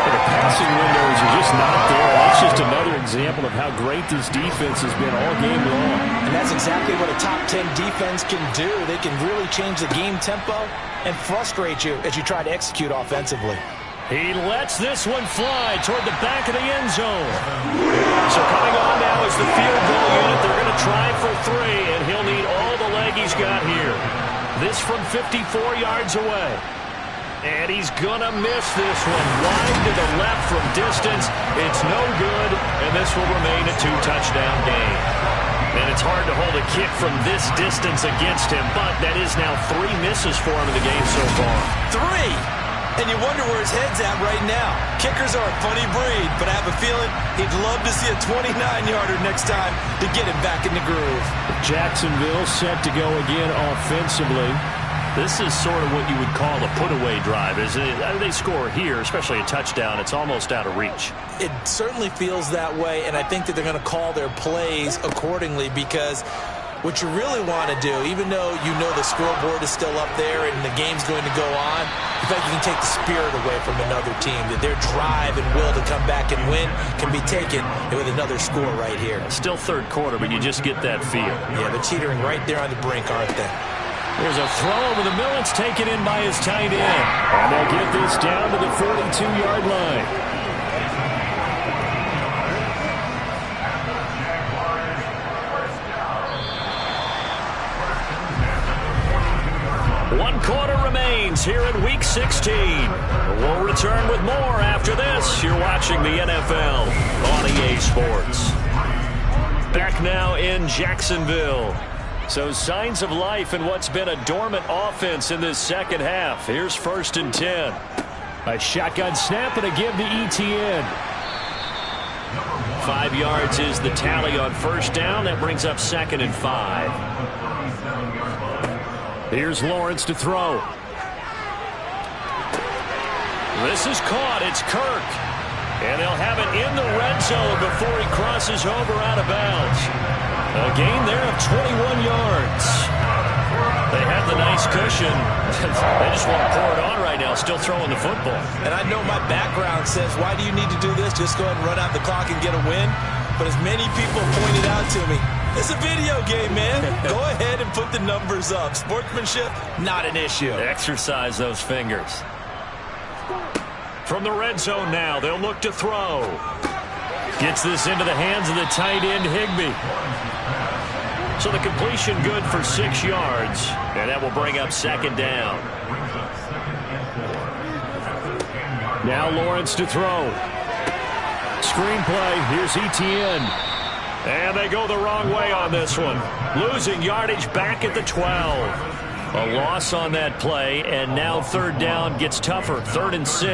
The passing windows are just not there. That's just another example of how great this defense has been all game long. And that's exactly what a top 10 defense can do. They can really change the game tempo and frustrate you as you try to execute offensively. He lets this one fly toward the back of the end zone. So coming on now is the field goal unit. They're going to try for 3, and he'll need all the leg he's got here. This from 54 yards away. And he's going to miss this one. Wide to the left from distance. It's no good, and this will remain a 2-touchdown game. And it's hard to hold a kick from this distance against him, but that is now 3 misses for him in the game so far. 3! And you wonder where his head's at right now. Kickers are a funny breed, but I have a feeling he'd love to see a 29-yarder next time to get him back in the groove. Jacksonville set to go again offensively. This is sort of what you would call a put-away drive, isn't it? They score here, especially a touchdown. It's almost out of reach. It certainly feels that way, and I think that they're going to call their plays accordingly because what you really want to do, even though you know the scoreboard is still up there and the game's going to go on, you think you can take the spirit away from another team, that their drive and will to come back and win can be taken with another score right here. Still third quarter, but you just get that feel. Yeah, they're teetering right there on the brink, aren't they? There's a throw over the middle. It's taken in by his tight end. And they'll get this down to the 42-yard line. One quarter remains here in Week 16. We'll return with more after this. You're watching the NFL on EA Sports. Back now in Jacksonville. So signs of life in what's been a dormant offense in this second half. Here's 1st and 10. A shotgun snap and a give to ETN. 5 yards is the tally on 1st down. That brings up 2nd and 5. Here's Lawrence to throw. This is caught. It's Kirk. And they'll have it in the red zone before he crosses over out of bounds. A gain there of 21 yards. They have the nice cushion. They just want to pour it on right now, still throwing the football. And I know my background says, why do you need to do this? Just go ahead and run out the clock and get a win. But as many people pointed out to me, it's a video game, man. Go ahead and put the numbers up. Sportsmanship, not an issue. Exercise those fingers. From the red zone now, they'll look to throw. Gets this into the hands of the tight end, Higbee. So the completion good for 6 yards, and that will bring up 2nd down. Now Lawrence to throw. Screenplay, here's ETN. And they go the wrong way on this one. Losing yardage back at the 12. A loss on that play, and now 3rd down gets tougher. 3rd and 6.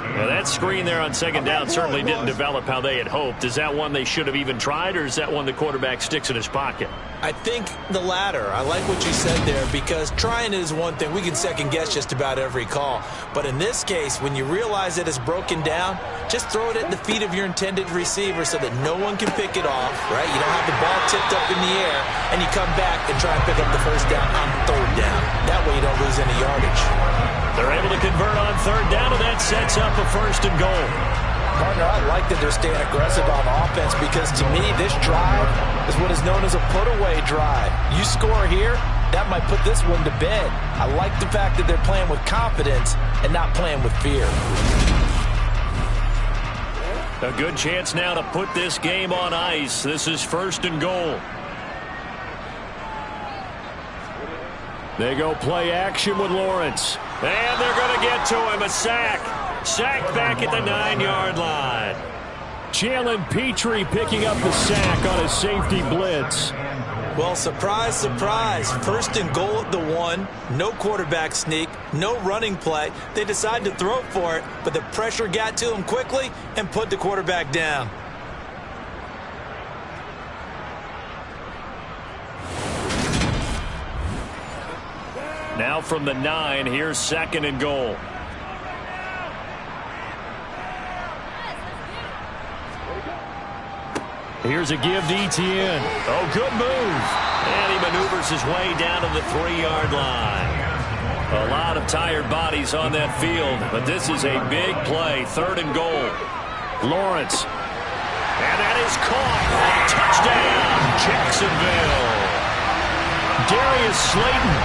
Now that screen there on 2nd down certainly didn't develop how they had hoped. Is that one they should have even tried, or is that one the quarterback sticks in his pocket? I think the latter. I like what you said there, because trying is one thing. We can second guess just about every call. But in this case, when you realize that it's broken down, just throw it at the feet of your intended receiver so that no one can pick it off, right? You don't have the ball tipped up in the air, and you come back and try and pick up the 1st down on 3rd down. That way you don't lose any yardage. They're able to convert on 3rd down, and that sets up a 1st and goal. Partner, I like that they're staying aggressive on offense, because to me, this drive is what is known as a put-away drive. You score here, that might put this one to bed. I like the fact that they're playing with confidence and not playing with fear. A good chance now to put this game on ice. This is 1st and goal. They go play action with Lawrence. And they're going to get to him. A sack. Sack back at the 9-yard line. Jalen Petrie picking up the sack on a safety blitz. Well, surprise, surprise. 1st and goal at the 1. No quarterback sneak. No running play. They decide to throw for it, but the pressure got to him quickly and put the quarterback down. Now from the 9, here's 2nd and goal. Here's a give to Etienne. Oh, good move. And he maneuvers his way down to the 3-yard line. A lot of tired bodies on that field, but this is a big play. 3rd and goal. Lawrence. And that is caught. Touchdown, Jacksonville. Darius Slayton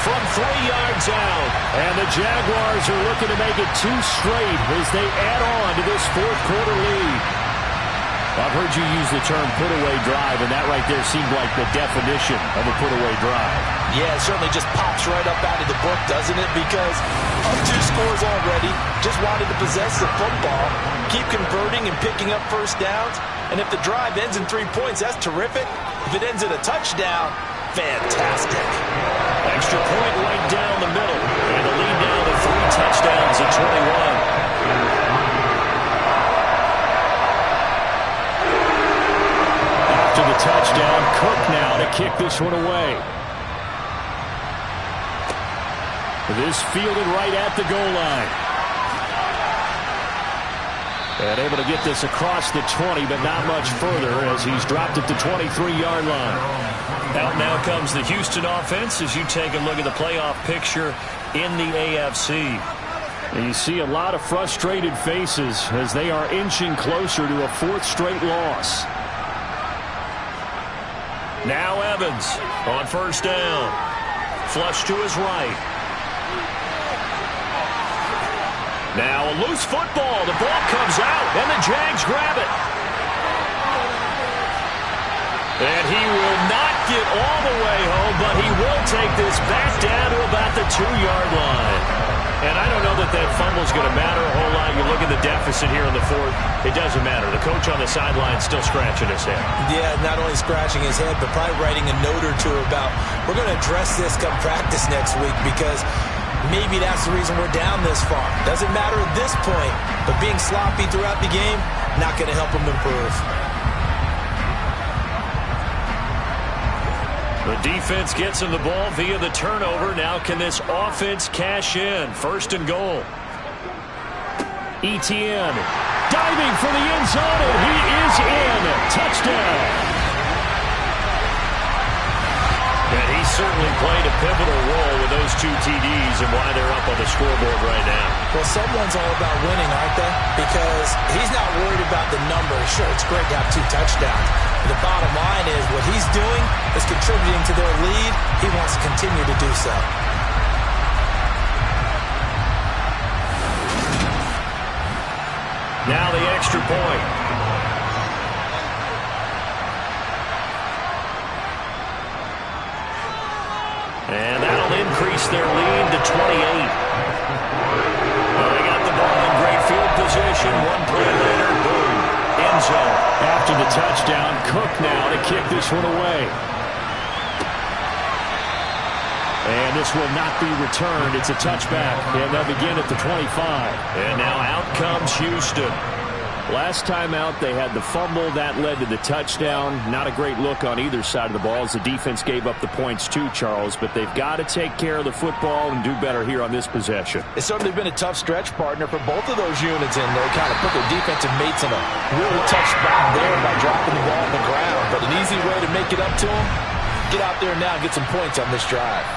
from 3 yards out. And the Jaguars are looking to make it 2 straight as they add on to this 4th quarter lead. I've heard you use the term put-away drive, and that right there seemed like the definition of a put-away drive. Yeah, it certainly just pops right up out of the book, doesn't it? Because up 2 scores already, just wanted to possess the football, keep converting and picking up first downs. And if the drive ends in 3 points, that's terrific. If it ends in a touchdown, fantastic. Extra point right down the middle. And the lead down to 3 touchdowns at 21. After the touchdown, Cook now to kick this one away. This fielded right at the goal line. And able to get this across the 20, but not much further as he's dropped it to 23-yard line. Out now comes the Houston offense as you take a look at the playoff picture in the AFC. And you see a lot of frustrated faces as they are inching closer to a 4th straight loss. Now Evans on 1st down. Flush to his right. Now a loose football. The ball comes out, and the Jags grab it. And he will not get all the way home, but he will take this back down to about the 2-yard line. And I don't know that that fumble is going to matter a whole lot. You look at the deficit here in the 4th, it doesn't matter. The coach on the sideline is still scratching his head. Yeah, not only scratching his head, but probably writing a note or two about, we're going to address this come practice next week because maybe that's the reason we're down this far. Doesn't matter at this point, but being sloppy throughout the game, not going to help him improve. The defense gets him the ball via the turnover. Now can this offense cash in? 1st and goal. Etienne diving for the end zone, and he is in. Touchdown. And he certainly played a pivotal role with those 2 TDs and why they're up on the scoreboard right now. Well, someone's all about winning, aren't they? Because he's not worried about the numbers. Sure, it's great to have 2 touchdowns. The bottom line is what he's doing is contributing to their lead. He wants to continue to do so. Now the extra point. And that'll increase their lead to 28. Well, they got the ball in great field position. 1 play later, boom. End zone. After the touchdown, Cook now to kick this one away. And this will not be returned. It's a touchback. And they'll begin at the 25. And now out comes Houston. Last time out, they had the fumble. That led to the touchdown. Not a great look on either side of the ball as the defense gave up the points too, Charles. But they've got to take care of the football and do better here on this possession. It's certainly been a tough stretch, partner, for both of those units. And they kind of put their defensive mates in a really tough spot there by dropping the ball on the ground. But an easy way to make it up to them, get out there now and get some points on this drive.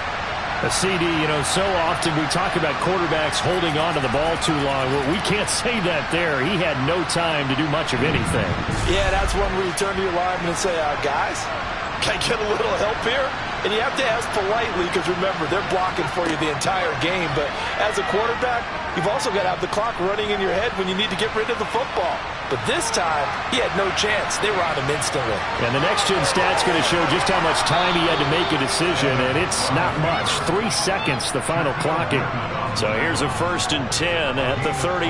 A CD, you know, so often we talk about quarterbacks holding on to the ball too long. Well, we can't say that there. He had no time to do much of anything. Yeah, that's one where you turn to your lineman and say, guys, can I get a little help here? And you have to ask politely because, remember, they're blocking for you the entire game. But as a quarterback, you've also got to have the clock running in your head when you need to get rid of the football. But this time, he had no chance. They were on him instantly. And the next-gen stat's going to show just how much time he had to make a decision, and it's not much. 3 seconds, the final clocking. So here's a 1st and 10 at the 38.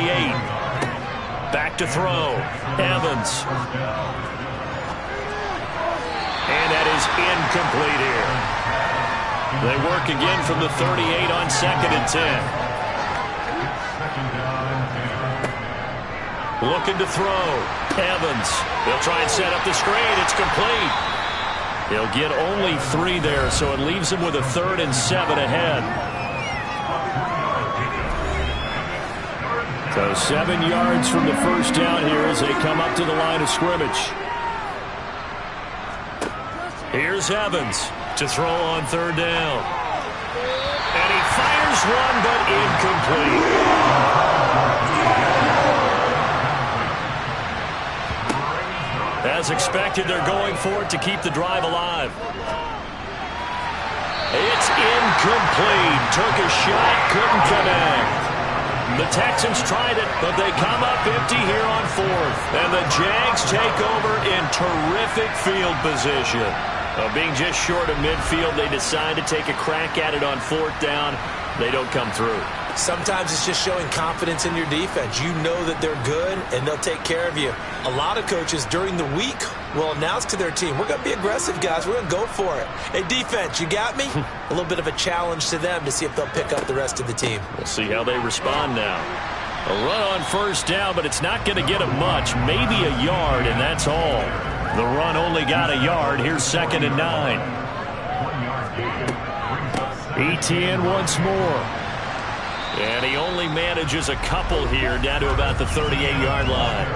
Back to throw. Evans. And that is incomplete here. They work again from the 38 on 2nd and 10. Looking to throw. Evans. They'll try and set up the screen. It's complete. He'll get only 3 there, so it leaves him with a 3rd and 7 ahead. So 7 yards from the first down here as they come up to the line of scrimmage. Here's Evans to throw on third down. And he fires one, but incomplete. As expected, they're going for it to keep the drive alive. It's incomplete. Took a shot, couldn't connect. The Texans tried it, but they come up empty here on fourth. And the Jags take over in terrific field position. Being just short of midfield, they decide to take a crack at it on fourth down. They don't come through. Sometimes it's just showing confidence in your defense. You know that they're good, and they'll take care of you. A lot of coaches during the week will announce to their team, we're going to be aggressive, guys. We're going to go for it. Hey, defense, you got me? A little bit of a challenge to them to see if they'll pick up the rest of the team. We'll see how they respond now. A run on first down, but it's not going to get them much. Maybe a yard, and that's all. The run only got a yard. Here's 2nd and 9. ETN once more. And he only manages a couple here down to about the 38-yard line.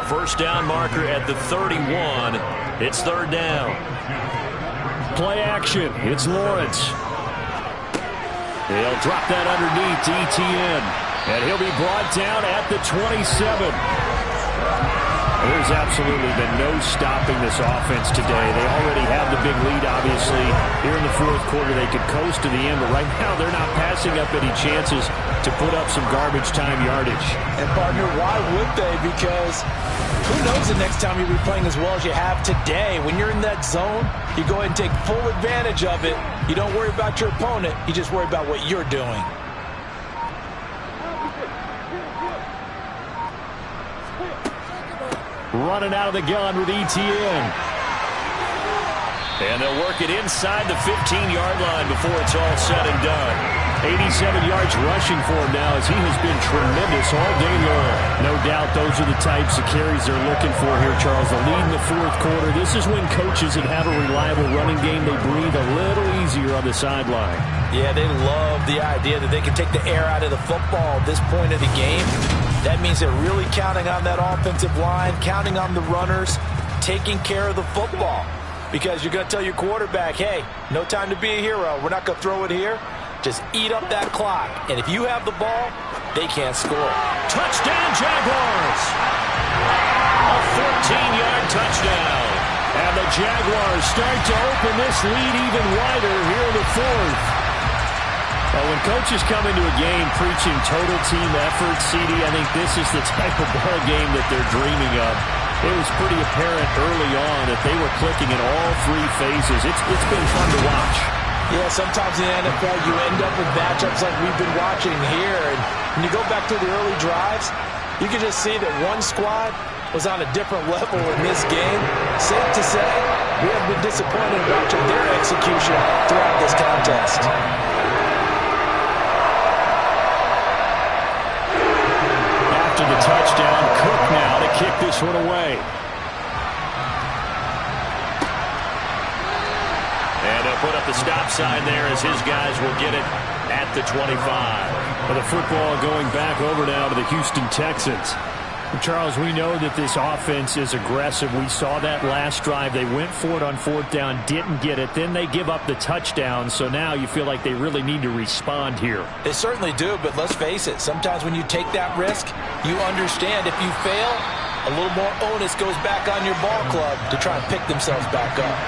First down marker at the 31. It's third down. Play action. It's Lawrence. He'll drop that underneath to ETN. And he'll be brought down at the 27. There's absolutely been no stopping this offense today. They already have the big lead, obviously. Here in the fourth quarter, they could coast to the end, but right now they're not passing up any chances to put up some garbage time yardage. And, partner, why would they? Because who knows the next time you'll be playing as well as you have today. When you're in that zone, you go ahead and take full advantage of it. You don't worry about your opponent. You just worry about what you're doing. Running out of the gun with ETN. And they'll work it inside the 15-yard line before it's all said and done. 87 yards rushing for him now as he has been tremendous all day long. No doubt those are the types of carries they're looking for here, Charles. The lead in the fourth quarter. This is when coaches that have a reliable running game, they breathe a little easier on the sideline. Yeah, they love the idea that they can take the air out of the football at this point of the game. That means they're really counting on that offensive line, counting on the runners, taking care of the football. Because you're going to tell your quarterback, hey, no time to be a hero. We're not going to throw it here. Just eat up that clock. And if you have the ball, they can't score. Touchdown, Jaguars! A 14-yard touchdown. And the Jaguars start to open this lead even wider here in the fourth. Well, when coaches come into a game preaching total team effort, CD, I think this is the type of ball game that they're dreaming of. It was pretty apparent early on that they were clicking in all three phases. It's been fun to watch. Yeah, sometimes in the NFL you end up with matchups like we've been watching here. And when you go back to the early drives, you can just see that one squad was on a different level in this game. Safe to say, we have been disappointed watching their execution throughout this contest. After the touchdown, Cook now to kick this one away. And they'll put up the stop sign there as his guys will get it at the 25. Well, the football going back over now to the Houston Texans. Charles, we know that this offense is aggressive. We saw that last drive. They went for it on fourth down, didn't get it. Then they give up the touchdown. So now you feel like they really need to respond here. They certainly do, but let's face it. Sometimes when you take that risk, you understand if you fail, a little more onus goes back on your ball club to try and pick themselves back up.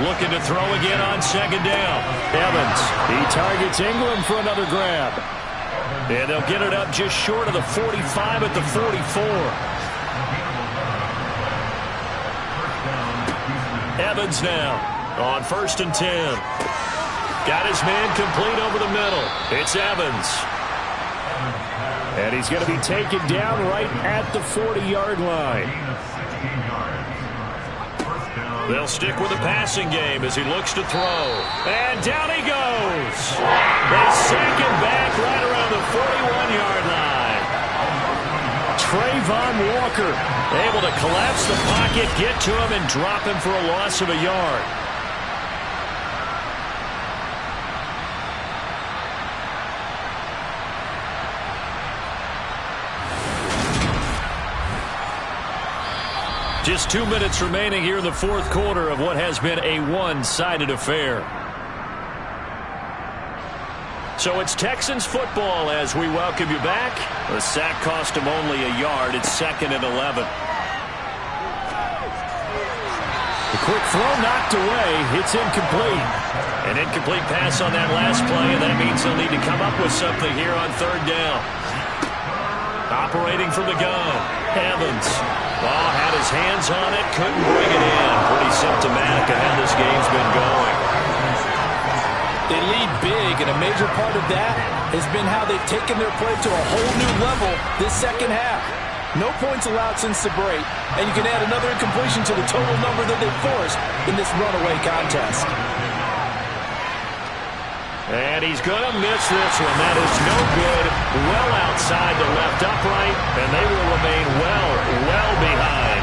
Looking to throw again on second down. Evans, he targets Ingram for another grab. And they'll get it up just short of the 45 at the 44. Evans now on 1st and 10. Got his man complete over the middle. It's Evans. And he's going to be taken down right at the 40-yard line. They'll stick with the passing game as he looks to throw. And down he goes. They sack him back right around the 41-yard line. Trayvon Walker able to collapse the pocket, get to him, and drop him for a loss of a yard. Just 2 minutes remaining here in the fourth quarter of what has been a one-sided affair. So it's Texans football as we welcome you back. The sack cost him only a yard. It's 2nd and 11. The quick throw knocked away. It's incomplete. An incomplete pass on that last play, and that means he'll need to come up with something here on 3rd down. Operating from the gun, Evans. Ball had his hands on it, couldn't bring it in. Pretty symptomatic of how this game's been going. They lead big, and a major part of that has been how they've taken their play to a whole new level this second half. No points allowed since the break, and you can add another incompletion to the total number that they forced in this runaway contest. And he's going to miss this one. That is no good. Well outside the left upright, and they will remain well behind.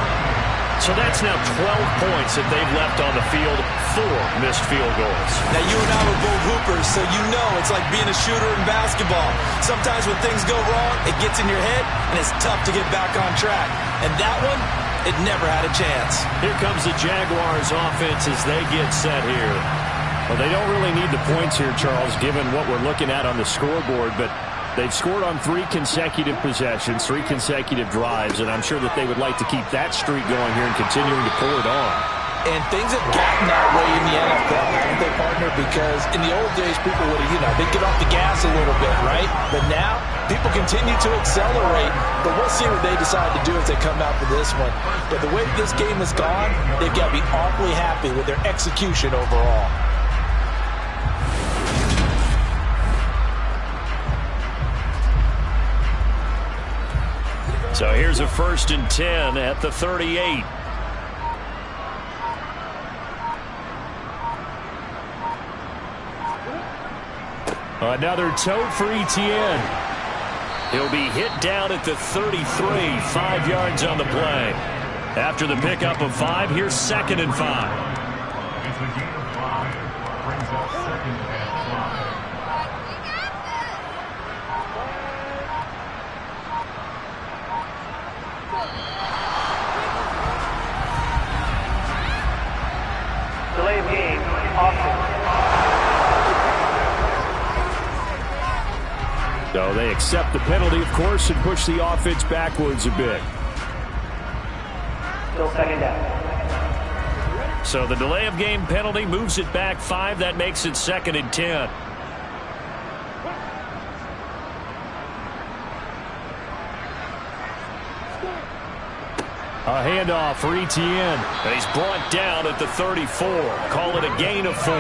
So that's now 12 points that they've left on the field, 4 missed field goals. Now, you and I were both hoopers, so you know it's like being a shooter in basketball. Sometimes when things go wrong, it gets in your head, and it's tough to get back on track. And that one, it never had a chance. Here comes the Jaguars offense as they get set here. Well, they don't really need the points here, Charles, given what we're looking at on the scoreboard, but they've scored on 3 consecutive possessions, 3 consecutive drives, and I'm sure that they would like to keep that streak going here and continuing to pour it on. And things have gotten that way in the NFL, haven't they, partner? Because in the old days, people would have, they'd get off the gas a little bit, right? But now, people continue to accelerate, but we'll see what they decide to do as they come out for this one. But the way this game has gone, they've got to be awfully happy with their execution overall. So here's a 1st and 10 at the 38. Another tote for Etienne. He'll be hit down at the 33, 5 yards on the play. After the pickup of 5, here's 2nd and 5. It's a gain of 5. Brings up 2nd and 5. Delay of game, offense. So they accept the penalty, of course, and push the offense backwards a bit. Still 2nd down. So the delay of game penalty moves it back 5. That makes it 2nd and 10. A handoff for Etienne. And he's brought down at the 34. Call it a gain of 4.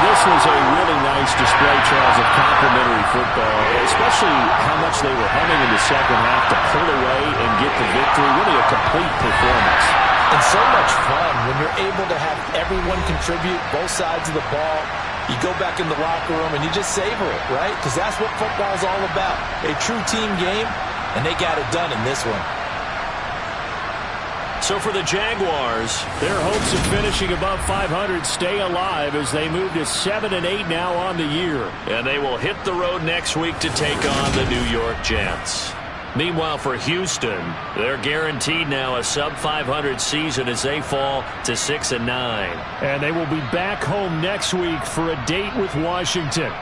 This was a really nice display, Charles, of complimentary football, especially how much they were humming in the second half to pull away and get the victory. Really a complete performance. And so much fun when you're able to have everyone contribute, both sides of the ball. You go back in the locker room and you just savor it, right? Because that's what football's all about. A true team game, and they got it done in this one. So for the Jaguars, their hopes of finishing above 500 stay alive as they move to 7-8 now on the year. And they will hit the road next week to take on the New York Jets. Meanwhile, for Houston, they're guaranteed now a sub-500 season as they fall to 6-9. And they will be back home next week for a date with Washington.